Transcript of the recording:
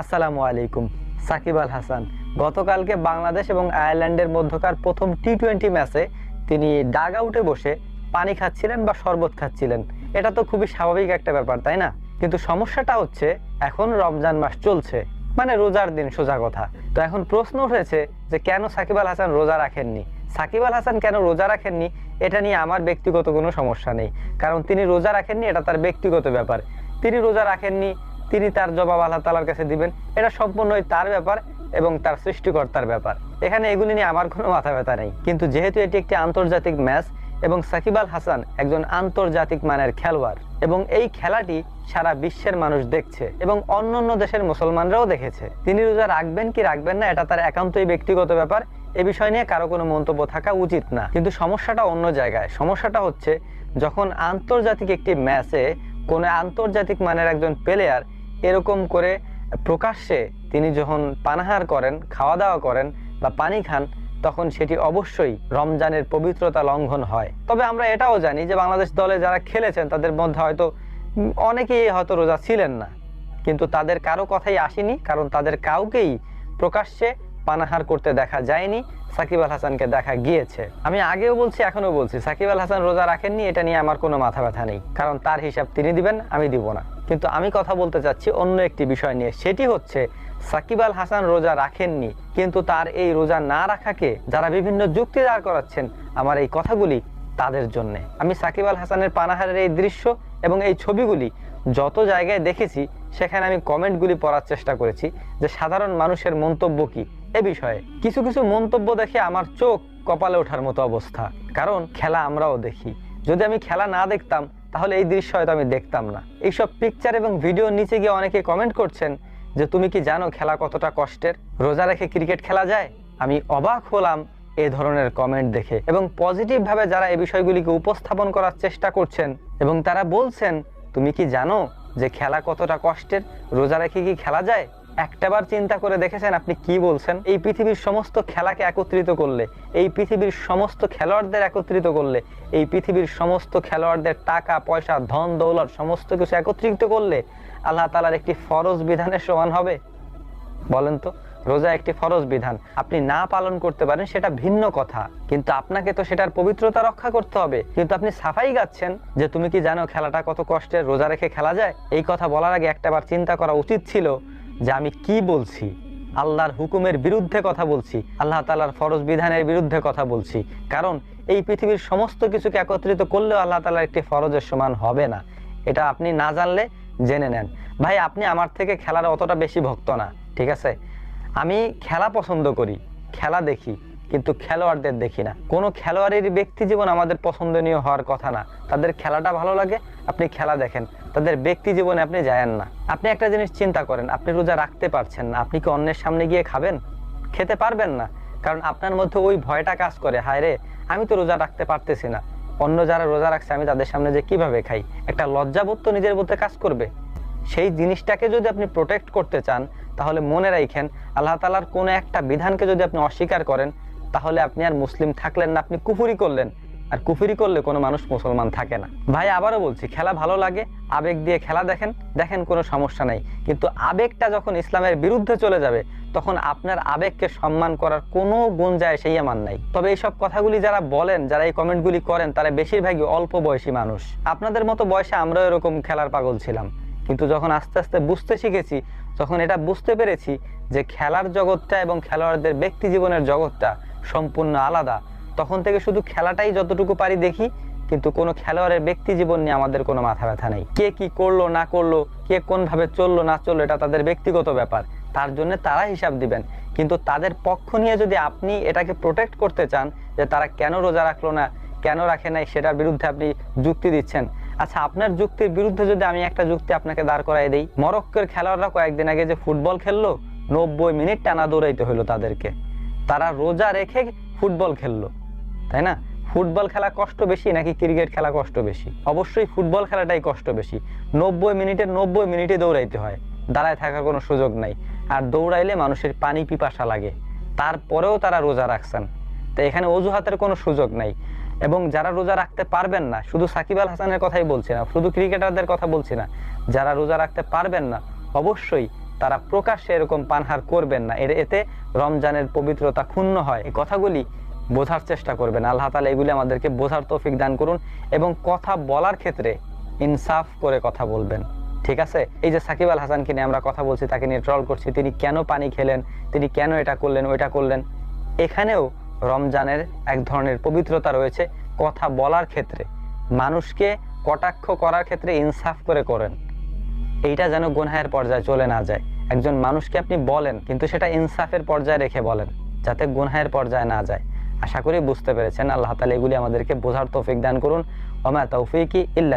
আসসালামু আলাইকুম। সাকিব আল হাসান গতকালকে বাংলাদেশ এবং আয়ারল্যান্ডের মধ্যকার প্রথম টি-20 ম্যাচে তিনি ডাগ আউটে বসে পানি খাচ্ছিলেন বা শরবত খাচ্ছিলেন। এটা তো খুবই স্বাভাবিক একটা ব্যাপার, তাই না? কিন্তু সমস্যাটা হচ্ছে এখন রমজান মাস চলছে, মানে রোজার দিন সোজা কথা। তো এখন প্রশ্ন উঠেছে যে কেন সাকিব আল হাসান রোজা রাখেননি। সাকিব আল হাসান কেন রোজা রাখেননি এটা নিয়ে আমার ব্যক্তিগত কোনো সমস্যা নেই, কারণ তিনি রোজা রাখেননি এটা তার ব্যক্তিগত ব্যাপার। তিনি রোজা রাখেননি, তিনি তার জবাব আল্লাহ তাআলার কাছে দিবেন, এটা সম্পূর্ণই তার ব্যাপার এবং তার সৃষ্টিকর্তার ব্যাপার। এখানে এগুলি নিয়ে আমার কোনো মাথা ব্যথা নেই। কিন্তু যেহেতু এটি একটি আন্তর্জাতিক ম্যাচ এবং সাকিব আল হাসান একজন আন্তর্জাতিক মানের খেলোয়াড় এবং এই খেলাটি সারা বিশ্বের মানুষ দেখছে এবং অন্যান্য দেশের মুসলমানরাও দেখেছে, তিনি রোজা রাখবেন কি রাখবেন না এটা তার একান্তই ব্যক্তিগত ব্যাপার। এ বিষয় নিয়ে কারো কোনো মন্তব্য থাকা উচিত না। কিন্তু সমস্যাটা অন্য জায়গায়। সমস্যাটা হচ্ছে যখন আন্তর্জাতিক একটি ম্যাচে কোনো আন্তর্জাতিক মানের একজন প্লেয়ার এরকম করে প্রকাশ্যে তিনি যখন পানাহার করেন, খাওয়া দাওয়া করেন বা পানি খান, তখন সেটি অবশ্যই রমজানের পবিত্রতা লঙ্ঘন হয়। তবে আমরা এটাও জানি যে বাংলাদেশ দলে যারা খেলেছেন তাদের মধ্যে হয়তো অনেকেই হয়তো রোজা ছিলেন না, কিন্তু তাদের কারো কথাই আসেনি, কারণ তাদের কাউকেই প্রকাশ্যে পানাহার করতে দেখা যায়নি। সাকিব আল হাসানকে দেখা গিয়েছে। আমি আগেও বলছি, এখনো বলছি, সাকিব আল হাসান রোজা রাখেননি এটা নিয়ে আমার কোনো মাথা ব্যথা নেই, কারণ তার হিসাব তিনি দিবেন, আমি দিব না। কিন্তু আমি কথা বলতে চাচ্ছি অন্য একটি বিষয় নিয়ে। সেটি হচ্ছে সাকিব আল হাসান রোজা রাখেননি, কিন্তু তার এই রোজা না রাখাকে যারা বিভিন্ন যুক্তি দাঁড় করাচ্ছেন, আমার এই কথাগুলি তাদের জন্যে। আমি সাকিব আল হাসানের পানাহারের এই দৃশ্য এবং এই ছবিগুলি যত জায়গায় দেখেছি সেখানে আমি কমেন্টগুলি পড়ার চেষ্টা করেছি যে সাধারণ মানুষের মন্তব্য কি এ বিষয়ে। কিছু কিছু মন্তব্য দেখে আমার চোখ কপালে ওঠার মতো অবস্থা, কারণ খেলা আমরাও দেখি। যদি আমি খেলা না দেখতাম তাহলে এই দৃশ্য হয়তো আমি দেখতাম না। এইসব পিকচার এবং ভিডিওর নিচে গিয়ে অনেকে কমেন্ট করছেন যে তুমি কি জানো খেলা কতটা কষ্টের, রোজা রেখে ক্রিকেট খেলা যায়। আমি অবাক হলাম এই ধরনের কমেন্ট দেখে, এবং পজিটিভভাবে যারা এই বিষয়গুলিকে উপস্থাপন করার চেষ্টা করছেন এবং তারা বলছেন তুমি কি জানো যে খেলা কতটা কষ্টের, রোজা রেখে কি খেলা যায়। একটাবার চিন্তা করে দেখেছেন আপনি কি বলছেন? এই পৃথিবীর সমস্ত খেলাকে একত্রিত করলে, এই পৃথিবীর সমস্ত খেলোয়াড়দের একত্রিত করলে, এই পৃথিবীর সমস্ত খেলোয়াড়দের টাকা পয়সা ধন দৌলত সমস্ত কিছু একত্রিত করলে আল্লাহ তাআলার একটি ফরজ বিধানের সমান হবে? বলেন তো। রোজা একটি ফরজ বিধান, আপনি না পালন করতে পারেন সেটা ভিন্ন কথা, কিন্তু আপনাকে তো সেটার পবিত্রতা রক্ষা করতে হবে। কিন্তু আপনি সাফাই গাচ্ছেন যে তুমি কি জানো খেলাটা কত কষ্টের, রোজা রেখে খেলা যায়। এই কথা বলার আগে একটাবার চিন্তা করা উচিত ছিল যে আমি কি বলছি। আল্লাহর হুকুমের বিরুদ্ধে কথা বলছি, আল্লাহ তাআলার ফরজ বিধানের বিরুদ্ধে কথা বলছি, কারণ এই পৃথিবীর সমস্ত কিছুকে একত্রিত করলেও আল্লাহ তাআলার একটি ফরজের সমান হবে না। এটা আপনি না জানলে জেনে নেন। ভাই, আপনি আমার থেকে খেলার অতটা বেশি ভক্ত না, ঠিক আছে? আমি খেলা পছন্দ করি, খেলা দেখি, কিন্তু খেলোয়াড়দের দেখি না। কোনো খেলোয়াড়ের ব্যক্তি জীবন আমাদের পছন্দনীয় হওয়ার কথা না। তাদের খেলাটা ভালো লাগে, আপনি খেলা দেখেন, তাদের ব্যক্তি জীবনে আপনি যায়েন না। আপনি একটা জিনিস চিন্তা করেন, আপনি রোজা রাখতে পারছেন না, আপনি কি অন্যের সামনে গিয়ে খাবেন? খেতে পারবেন না, কারণ আপনার মধ্যে ওই ভয়টা কাজ করে, হায় রে আমি তো রোজা রাখতে পারতেছি না, অন্য যারা রোজা রাখছে আমি তাদের সামনে যে কিভাবে খাই, একটা লজ্জাবোধ তো নিজের মধ্যে কাজ করবে। সেই জিনিসটাকে যদি আপনি প্রোটেক্ট করতে চান তাহলে মনে রাখেন আল্লাহ তাআলার কোনো একটা বিধানকে যদি আপনি অস্বীকার করেন তাহলে আপনি আর মুসলিম থাকলেন না, আপনি কুফরি করলেন। আর কুফরি করলে কোনো মানুষ মুসলমান থাকে না। ভাই, আবারও বলছি, খেলা ভালো লাগে, আবেগ দিয়ে খেলা দেখেন, দেখেন কোনো সমস্যা নাই, কিন্তু আবেগটা যখন ইসলামের বিরুদ্ধে চলে যাবে তখন আপনার আবেগকে সম্মান করার কোনো গুঞ্জায় সেই আমার নাই। তবে এইসব কথাগুলি যারা বলেন, যারা এই কমেন্টগুলি করেন, তারা বেশিরভাগই অল্প বয়সী মানুষ। আপনাদের মতো বয়সে আমরাও এরকম খেলার পাগল ছিলাম, কিন্তু যখন আস্তে আস্তে বুঝতে শিখেছি, যখন এটা বুঝতে পেরেছি যে খেলার জগৎটা এবং খেলোয়াড়দের ব্যক্তি জীবনের জগৎটা সম্পূর্ণ আলাদা, তখন থেকে শুধু খেলাটাই যতটুকু পারি দেখি, কিন্তু কোনো খেলোয়াড়ের ব্যক্তি জীবন নিয়ে আমাদের কোনো মাথা ব্যথা নেই। কে কি করলো না করলো, কে কোনভাবে চললো না চললো, এটা তাদের ব্যক্তিগত ব্যাপার, তার জন্য তারা হিসাব দিবেন। কিন্তু তাদের পক্ষ নিয়ে যদি আপনি এটাকে প্রোটেক্ট করতে চান যে তারা কেন রোজা রাখলো না, কেন রাখে নাই, সেটার বিরুদ্ধে আপনি যুক্তি দিচ্ছেন। আচ্ছা, আপনার যুক্তির বিরুদ্ধে যদি আমি একটা যুক্তি আপনাকে দাঁড় করাই দেই, মরক্কোর খেলোয়াড়রা কয়েকদিন আগে যে ফুটবল খেললো, 90 মিনিট টানা দৌড়াইতে হলো তাদেরকে, তারা রোজা রেখে ফুটবল খেললো, তাই না? ফুটবল খেলা কষ্ট বেশি নাকি ক্রিকেট খেলা কষ্ট বেশি? অবশ্যই ফুটবল খেলাটাই কষ্ট বেশি। 90 মিনিটের 90 মিনিটে দৌড়াইতে হয়, দাঁড়ায় থাকার কোনো সুযোগ নাই। আর দৌড়াইলে মানুষের পানি পিপাসা লাগে, তারপরেও তারা রোজা রাখছেন। তো এখানে অজুহাতের কোনো সুযোগ নাই। এবং যারা রোজা রাখতে পারবেন না, শুধু সাকিব আল হাসানের কথাই বলছি না, শুধু ক্রিকেটারদের কথা বলছি না, যারা রোজা রাখতে পারবেন না অবশ্যই তারা প্রকাশ্যে এরকম পানাহার করবেন না, এতে রমজানের পবিত্রতা ক্ষুণ্ণ হয়। এই কথাগুলি বোঝার চেষ্টা করবেন। আল্লাহ তাআলা এগুলি আমাদেরকে বোঝার তৌফিক দান করুন এবং কথা বলার ক্ষেত্রে ইনসাফ করে কথা বলবেন। ঠিক আছে? এই যে সাকিব আল হাসানকে নিয়ে আমরা কথা বলছি, তাকে নিয়ে ট্রল করছি, তিনি কেন পানি খেলেন, তিনি কেন এটা করলেন ওইটা করলেন, এখানেও রমজানের এক ধরনের পবিত্রতা রয়েছে। কথা বলার ক্ষেত্রে, মানুষকে কটাক্ষ করার ক্ষেত্রে ইনসাফ করে করেন, এইটা যেন গুনাহের পর্যায়ে চলে না যায়। একজন মানুষকে আপনি বলেন, কিন্তু সেটা ইনসাফের পর্যায়ে রেখে বলেন, যাতে গুনাহের পর্যায়ে না যায়। আশা করি বুঝতে পেরেছেন। আল্লাহ তাআলা এগুলি আমাদেরকে বোঝার তৌফিক দান করুন। ওয়া মা তাওফীকি ইল্লা